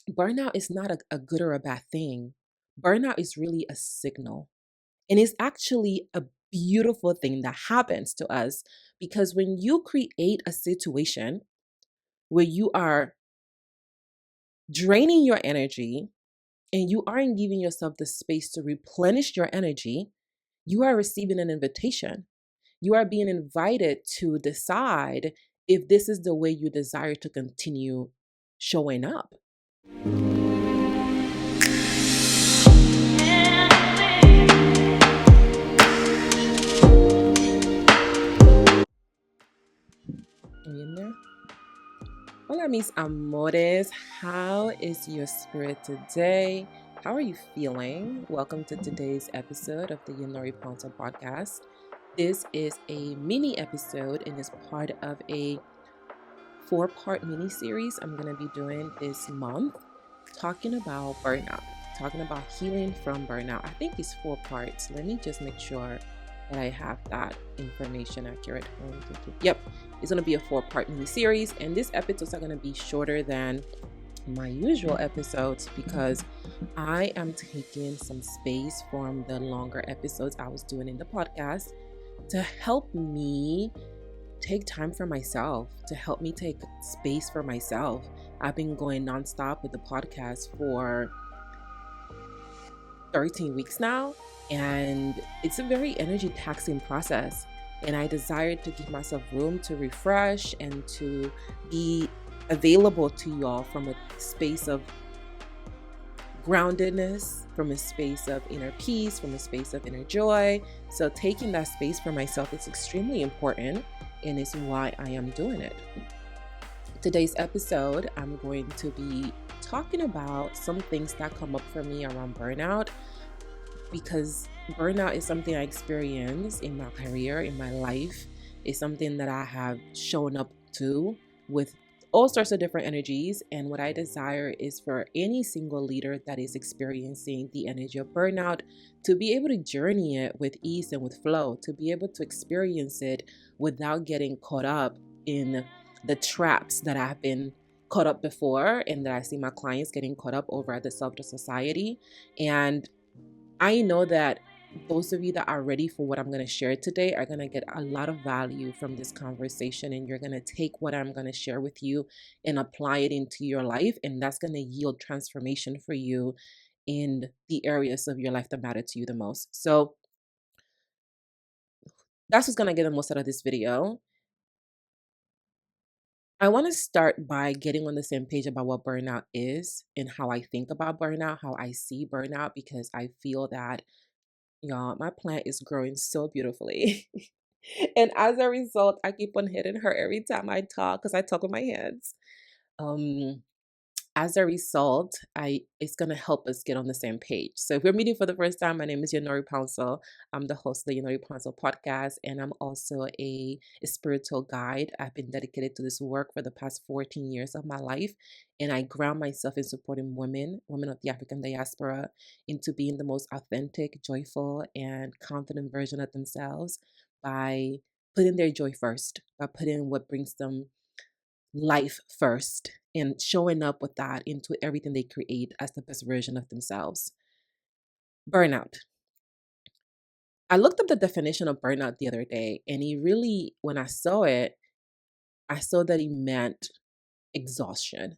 burnout is not a good or a bad thing. Burnout is really a signal. And it's actually a beautiful thing that happens to us because when you create a situation where you are draining your energy and you aren't giving yourself the space to replenish your energy, you are receiving an invitation. You are being invited to decide if this is the way you desire to continue showing up. Are you in there? Hola, mis Amores. How is your spirit today? How are you feeling? Welcome to today's episode of the Yenory Pouncil podcast. This is a mini episode and is part of a 4-part mini series I'm going to be doing this month, talking about burnout, talking about healing from burnout. I think it's 4 parts. Let me just make sure that I have that information accurate. Yep, it's going to be a 4-part mini series, and these episodes are going to be shorter than my usual episodes because I am taking some space from the longer episodes I was doing in the podcast to help me take time for myself, to help me take space for myself. I've been going nonstop with the podcast for 13 weeks now, and it's a very energy taxing process. And I desired to give myself room to refresh and to be available to y'all from a space of groundedness, from a space of inner peace, from a space of inner joy. So taking that space for myself is extremely important, and it's why I am doing it. Today's episode, I'm going to be talking about some things that come up for me around burnout, because burnout is something I experience in my career, in my life. It's something that I have shown up to with all sorts of different energies. And what I desire is for any single leader that is experiencing the energy of burnout to be able to journey it with ease and with flow, to be able to experience it without getting caught up in the traps that I've been caught up before and that I see my clients getting caught up over at the Self-Trust Society. And I know that those of you that are ready for what I'm going to share today are going to get a lot of value from this conversation, and you're going to take what I'm going to share with you and apply it into your life, and that's going to yield transformation for you in the areas of your life that matter to you the most. So that's what's going to get the most out of this video. I want to start by getting on the same page about what burnout is and how I think about burnout, how I see burnout, because I feel that, y'all, my plant is growing so beautifully. And as a result, I keep on hitting her every time I talk because I talk with my hands. Um, as a result, it's gonna help us get on the same page. So if we're meeting for the first time, my name is Yenory Pouncil. I'm the host of the Yenory Pouncil podcast, and I'm also a spiritual guide. I've been dedicated to this work for the past 14 years of my life, and I ground myself in supporting women of the African diaspora, into being the most authentic, joyful, and confident version of themselves by putting their joy first, by putting what brings them life first and showing up with that into everything they create as the best version of themselves. Burnout. I looked up the definition of burnout the other day, and when I saw it, I saw that it meant exhaustion.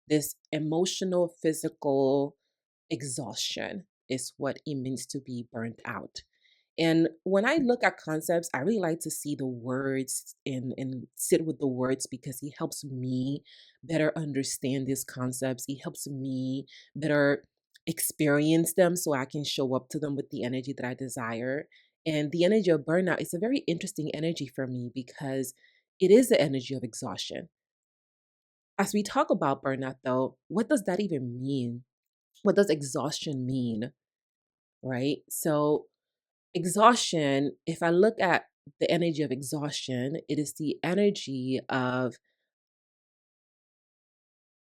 This emotional, physical exhaustion is what it means to be burnt out. And when I look at concepts, I really like to see the words and sit with the words, because it helps me better understand these concepts. It helps me better experience them so I can show up to them with the energy that I desire. And the energy of burnout is a very interesting energy for me because it is the energy of exhaustion. As we talk about burnout, though, what does that even mean? What does exhaustion mean? Right? So, exhaustion, if I look at the energy of exhaustion, it is the energy of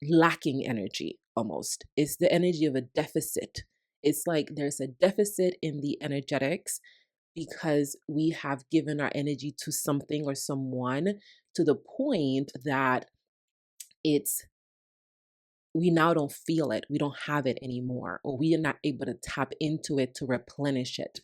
lacking energy almost. It's the energy of a deficit. It's like there's a deficit in the energetics because we have given our energy to something or someone to the point that it's we now don't feel it. We don't have it anymore, or we are not able to tap into it to replenish it.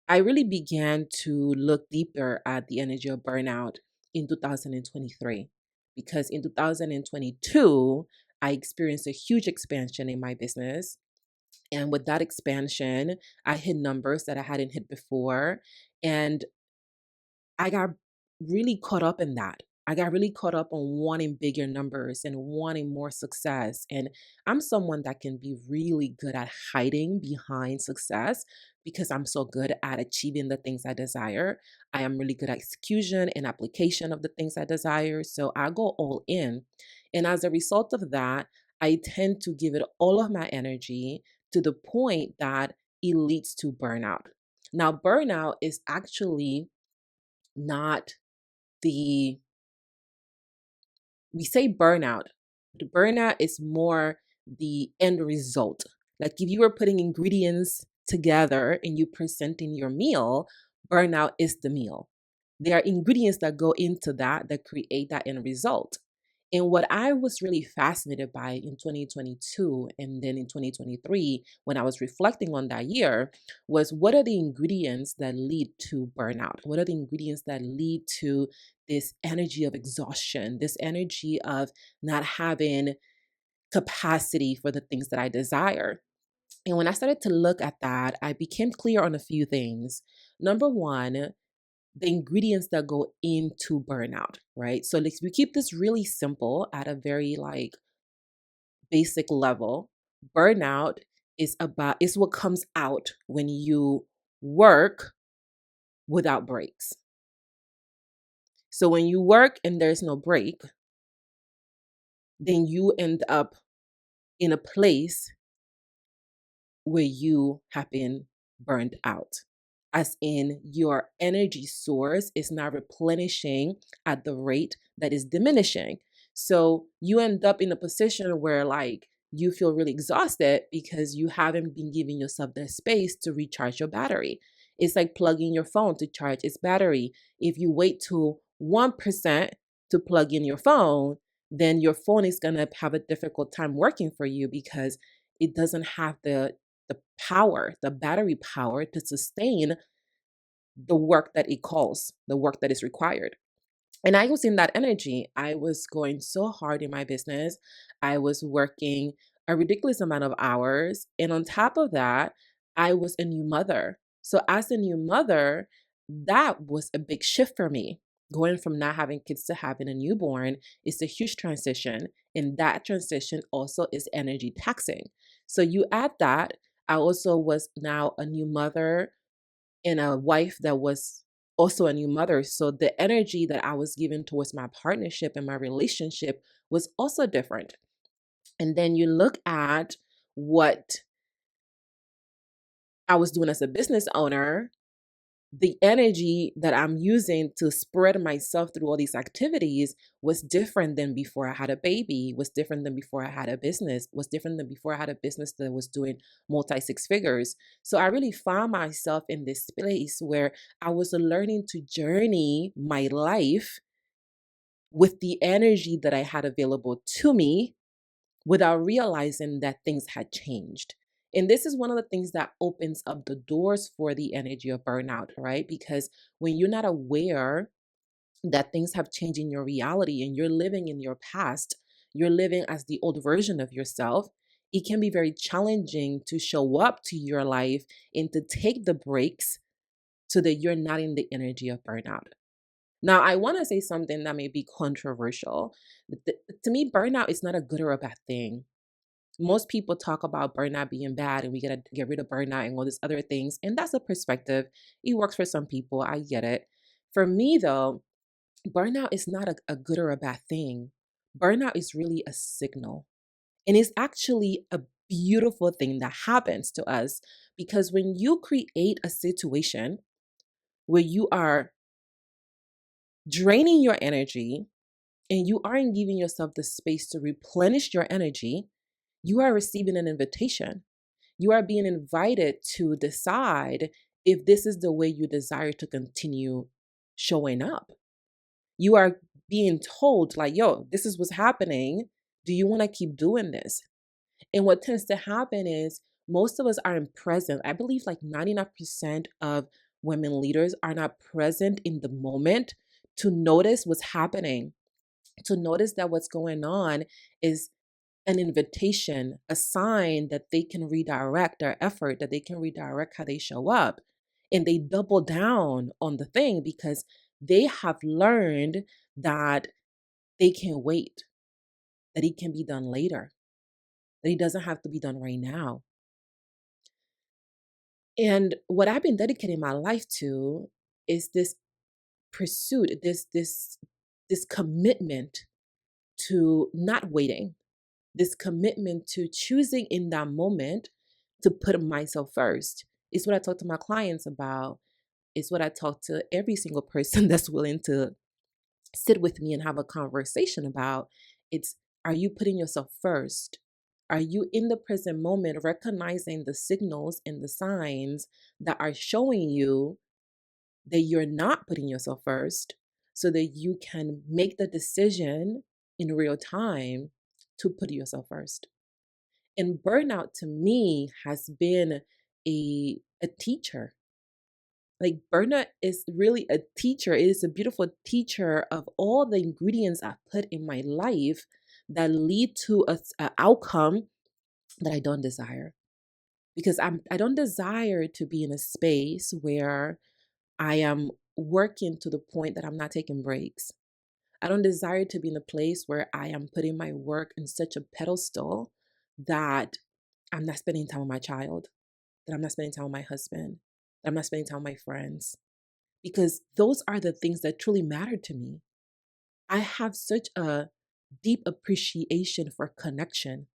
I really began to look deeper at the energy of burnout in 2023 because in 2022, I experienced a huge expansion in my business. And with that expansion, I hit numbers that I hadn't hit before. And I got really caught up in that. I got really caught up on wanting bigger numbers and wanting more success. And I'm someone that can be really good at hiding behind success because I'm so good at achieving the things I desire. I am really good at execution and application of the things I desire. So I go all in. And as a result of that, I tend to give it all of my energy to the point that it leads to burnout. Now, burnout is actually not the we say burnout. The burnout is more the end result. Like if you were putting ingredients together and you presenting your meal, burnout is the meal. There are ingredients that go into that create that end result. And what I was really fascinated by in 2022 and then in 2023, when I was reflecting on that year, was what are the ingredients that lead to burnout? What are the ingredients that lead to this energy of exhaustion, this energy of not having capacity for the things that I desire? And when I started to look at that, I became clear on a few things. Number one, the ingredients that go into burnout, right? So like we keep this really simple at a very like basic level. Burnout is what comes out when you work without breaks. So when you work and there's no break, then you end up in a place where you have been burned out, as in your energy source is not replenishing at the rate that is diminishing. So you end up in a position where like you feel really exhausted because you haven't been giving yourself the space to recharge your battery. It's like plugging your phone to charge its battery. If you wait to 1% to plug in your phone, then your phone is going to have a difficult time working for you because it doesn't have the power, the battery power to sustain the work that it calls, the work that is required. And I was in that energy. I was going so hard in my business. I was working a ridiculous amount of hours. And on top of that, I was a new mother. So, as a new mother, that was a big shift for me. Going from not having kids to having a newborn is a huge transition. And that transition also is energy taxing. So, you add that, I also was now a new mother and a wife that was also a new mother. So the energy that I was giving towards my partnership and my relationship was also different. And then you look at what I was doing as a business owner, the energy that I'm using to spread myself through all these activities was different than before I had a baby, was different than before I had a business, was different than before I had a business that was doing multi six figures. So I really found myself in this place where I was learning to journey my life with the energy that I had available to me without realizing that things had changed. And this is one of the things that opens up the doors for the energy of burnout, right? Because when you're not aware that things have changed in your reality and you're living in your past, you're living as the old version of yourself, it can be very challenging to show up to your life and to take the breaks so that you're not in the energy of burnout. Now, I want to say something that may be controversial. To me, burnout is not a good or a bad thing. Most people talk about burnout being bad and we got to get rid of burnout and all these other things. And that's a perspective. It works for some people. I get it. For me, though, burnout is not a good or a bad thing. Burnout is really a signal. And it's actually a beautiful thing that happens to us because when you create a situation where you are draining your energy and you aren't giving yourself the space to replenish your energy, you are receiving an invitation. You are being invited to decide if this is the way you desire to continue showing up. You are being told, like, yo, this is what's happening. Do you want to keep doing this? And what tends to happen is most of us aren't present. I believe like 99% of women leaders are not present in the moment to notice what's happening, to notice that what's going on is an invitation, a sign that they can redirect their effort, that they can redirect how they show up. And they double down on the thing because they have learned that they can wait, that it can be done later, that it doesn't have to be done right now. And what I've been dedicating my life to is this pursuit, this commitment to not waiting, this commitment to choosing in that moment to put myself first. It's what I talk to my clients about. It's what I talk to every single person that's willing to sit with me and have a conversation about. It's, are you putting yourself first? Are you in the present moment recognizing the signals and the signs that are showing you that you're not putting yourself first so that you can make the decision in real time to put yourself first? And burnout to me has been a teacher. Like burnout is really a teacher. It is a beautiful teacher of all the ingredients I put in my life that lead to a outcome that I don't desire. Because I don't desire to be in a space where I am working to the point that I'm not taking breaks. I don't desire to be in a place where I am putting my work in such a pedestal that I'm not spending time with my child, that I'm not spending time with my husband, that I'm not spending time with my friends, because those are the things that truly matter to me. I have such a deep appreciation for connection.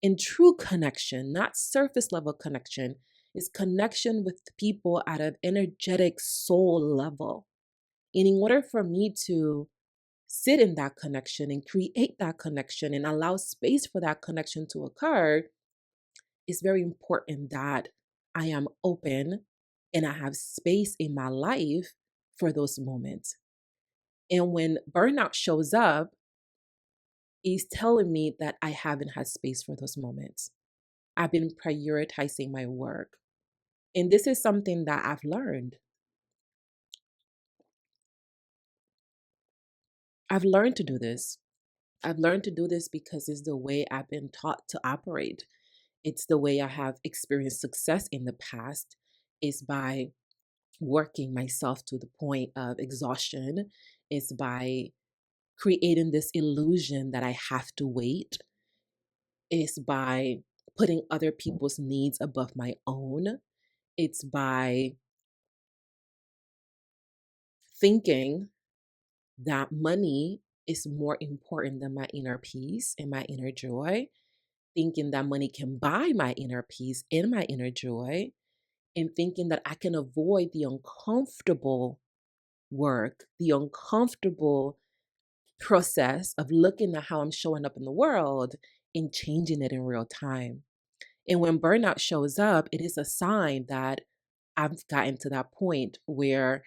And true connection, not surface level connection, is connection with people at an energetic soul level. And in order for me to sit in that connection and create that connection and allow space for that connection to occur, it's very important that I am open and I have space in my life for those moments. And when burnout shows up, it's telling me that I haven't had space for those moments. I've been prioritizing my work. And this is something that I've learned. I've learned to do this. I've learned to do this because it's the way I've been taught to operate. It's the way I have experienced success in the past is by working myself to the point of exhaustion, is by creating this illusion that I have to wait, is by putting other people's needs above my own. It's by thinking that money is more important than my inner peace and my inner joy, thinking that money can buy my inner peace and my inner joy, and thinking that I can avoid the uncomfortable work, the uncomfortable process of looking at how I'm showing up in the world and changing it in real time. And when burnout shows up, it is a sign that I've gotten to that point where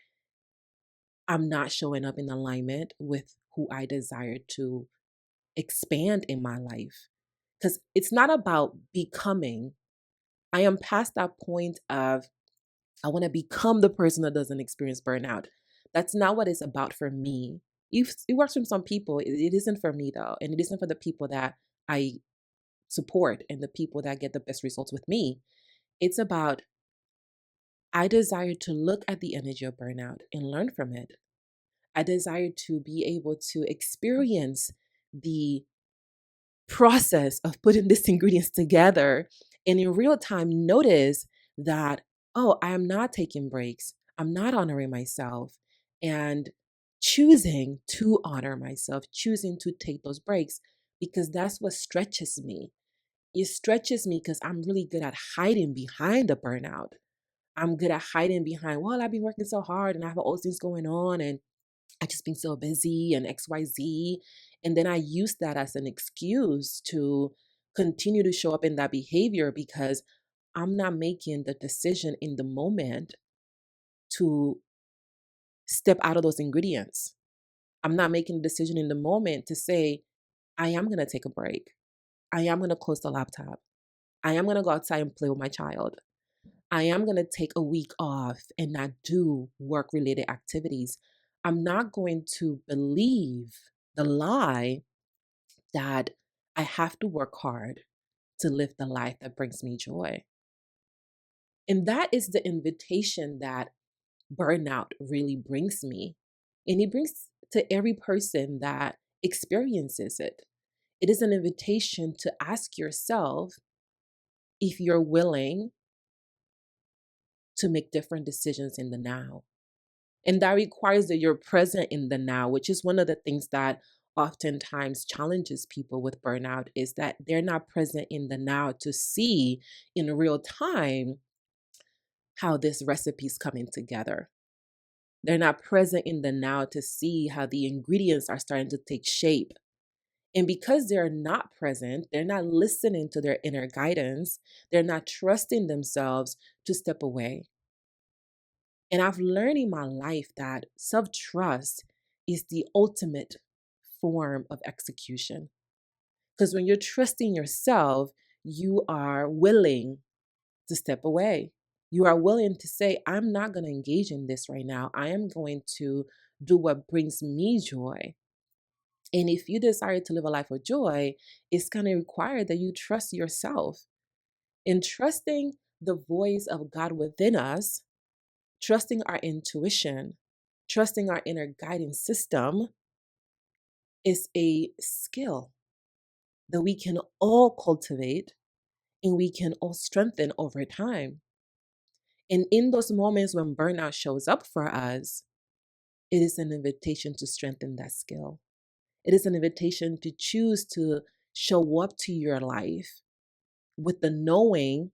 I'm not showing up in alignment with who I desire to expand in my life. Because it's not about becoming. I am past that point of I want to become the person that doesn't experience burnout. That's not what it's about for me. If it works for some people, it isn't for me though. And it isn't for the people that I support and the people that get the best results with me. It's about I desire to look at the energy of burnout and learn from it. I desire to be able to experience the process of putting these ingredients together and in real time notice that, oh, I am not taking breaks. I'm not honoring myself and choosing to honor myself, choosing to take those breaks because that's what stretches me. It stretches me because I'm really good at hiding behind the burnout. I'm good at hiding behind, well, I've been working so hard and I have all these things going on and I just been so busy and XYZ. And then I use that as an excuse to continue to show up in that behavior because I'm not making the decision in the moment to step out of those ingredients. I'm not making the decision in the moment to say, I am going to take a break. I am going to close the laptop. I am going to go outside and play with my child. I am going to take a week off and not do work related activities. I'm not going to believe the lie that I have to work hard to live the life that brings me joy. And that is the invitation that burnout really brings me. And it brings to every person that experiences it. It is an invitation to ask yourself if you're willing to make different decisions in the now. And that requires that you're present in the now, which is one of the things that oftentimes challenges people with burnout is that they're not present in the now to see in real time how this recipe is coming together. They're not present in the now to see how the ingredients are starting to take shape. And because they're not present, they're not listening to their inner guidance, they're not trusting themselves to step away. And I've learned in my life that self trust is the ultimate form of execution. Because when you're trusting yourself, you are willing to step away. You are willing to say, I'm not going to engage in this right now. I am going to do what brings me joy. And if you desire to live a life of joy, it's going to require that you trust yourself. In trusting the voice of God within us, trusting our intuition, trusting our inner guidance system is a skill that we can all cultivate and we can all strengthen over time. And in those moments when burnout shows up for us, it is an invitation to strengthen that skill. It is an invitation to choose to show up to your life with the knowing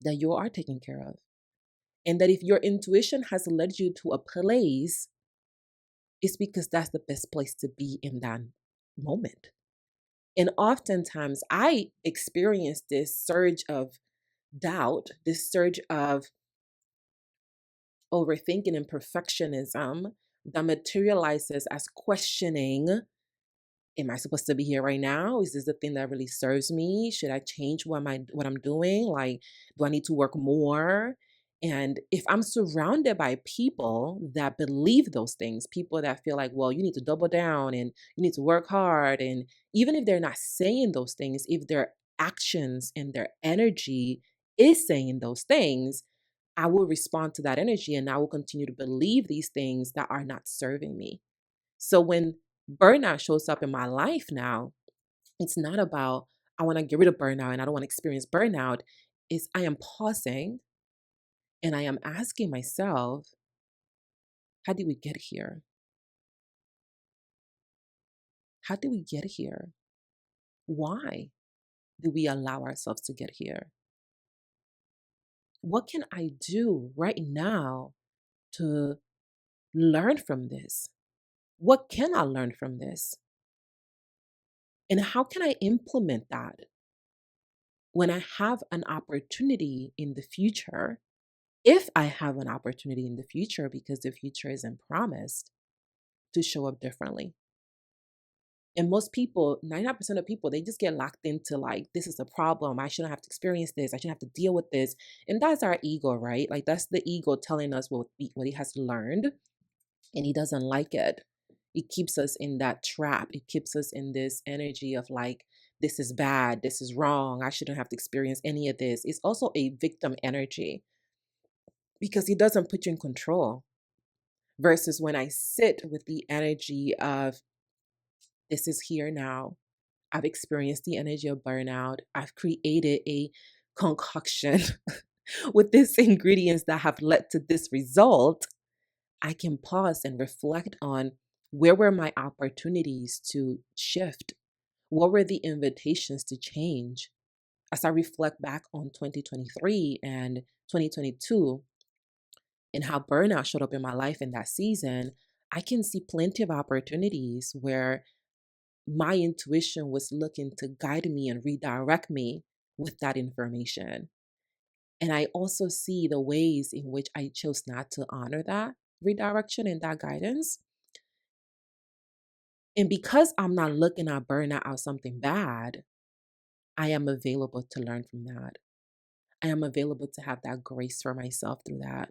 that you are taken care of. And that if your intuition has led you to a place, it's because that's the best place to be in that moment. And oftentimes I experience this surge of doubt, this surge of overthinking and perfectionism that materializes as questioning, am I supposed to be here right now? Is this the thing that really serves me? Should I change what I'm doing? Like, do I need to work more? And if I'm surrounded by people that believe those things, people that feel like, well, you need to double down and you need to work hard. And even if they're not saying those things, if their actions and their energy is saying those things, I will respond to that energy and I will continue to believe these things that are not serving me. So when burnout shows up in my life now, it's not about I want to get rid of burnout and I don't want to experience burnout. Is I am pausing and I am asking myself, how did we get here? How did we get here? Why did we allow ourselves to get here? What can I do right now to learn from this? What can I learn from this? And how can I implement that when I have an opportunity in the future? If I have an opportunity in the future, because the future isn't promised, to show up differently. And most people, 99% of people, they just get locked into like, this is a problem. I shouldn't have to experience this. I shouldn't have to deal with this. And that's our ego, right? Like that's the ego telling us what he has learned and he doesn't like it. It keeps us in that trap. It keeps us in this energy of like, this is bad. This is wrong. I shouldn't have to experience any of this. It's also a victim energy because he doesn't put you in control. Versus when I sit with the energy of this is here now. I've experienced the energy of burnout. I've created a concoction with these ingredients that have led to this result. I can pause and reflect on where were my opportunities to shift? What were the invitations to change? As I reflect back on 2023 and 2022, and how burnout showed up in my life in that season, I can see plenty of opportunities where my intuition was looking to guide me and redirect me with that information. And I also see the ways in which I chose not to honor that redirection and that guidance. And because I'm not looking at burnout as something bad, I am available to learn from that. I am available to have that grace for myself through that.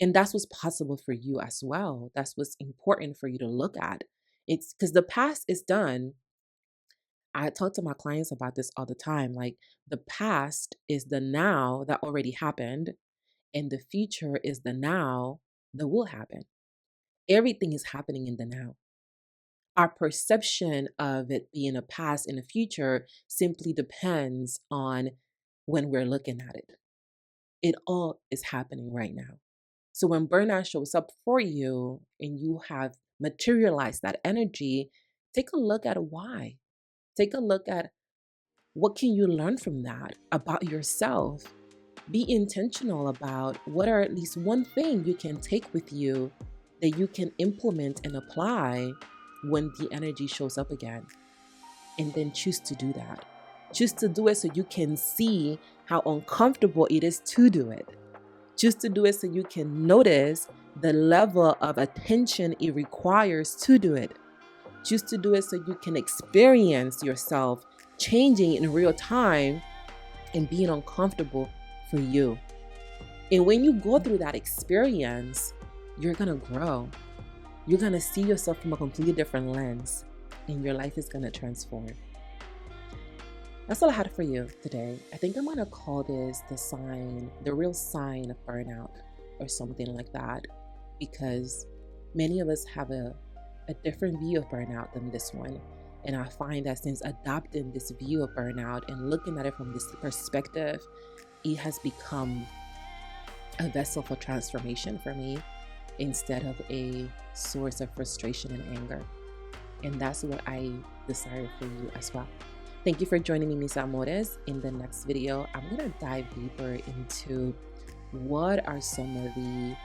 And that's what's possible for you as well. That's what's important for you to look at. It's because the past is done. I talk to my clients about this all the time. Like, the past is the now that already happened, and the future is the now that will happen. Everything is happening in the now. Our perception of it being a past and a future simply depends on when we're looking at it. It all is happening right now. So when burnout shows up for you and you have materialized that energy, take a look at why. Take a look at what can you learn from that about yourself. Be intentional about what are at least one thing you can take with you that you can implement and apply when the energy shows up again. And then choose to do that. Choose to do it so you can see how uncomfortable it is to do it. Choose to do it so you can notice the level of attention it requires to do it. Choose to do it so you can experience yourself changing in real time and being uncomfortable for you. And when you go through that experience, you're going to grow. You're going to see yourself from a completely different lens, and your life is going to transform. That's all I had for you today. I think I'm going to call this the real sign of burnout or something like that, because many of us have a different view of burnout than this one. And I find that since adopting this view of burnout and looking at it from this perspective, it has become a vessel for transformation for me instead of a source of frustration and anger. And that's what I desire for you as well. Thank you for joining me, Mis Amores. In the next video, I'm going to dive deeper into what are some of the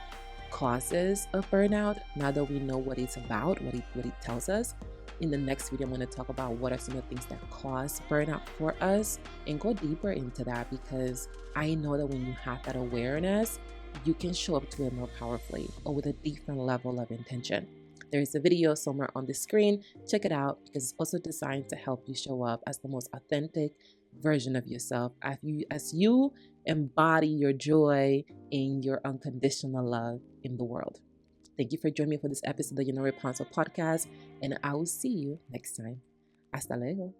causes of burnout now that we know what it's about, what it tells us. In the next video, I'm going to talk about what are some of the things that cause burnout for us and go deeper into that, because I know that when you have that awareness, you can show up to it more powerfully or with a different level of intention. There is a video somewhere on the screen. Check it out, because it's also designed to help you show up as the most authentic version of yourself as you embody your joy and your unconditional love in the world. Thank you for joining me for this episode of the Yenory Pouncil podcast, and I will see you next time. Hasta luego.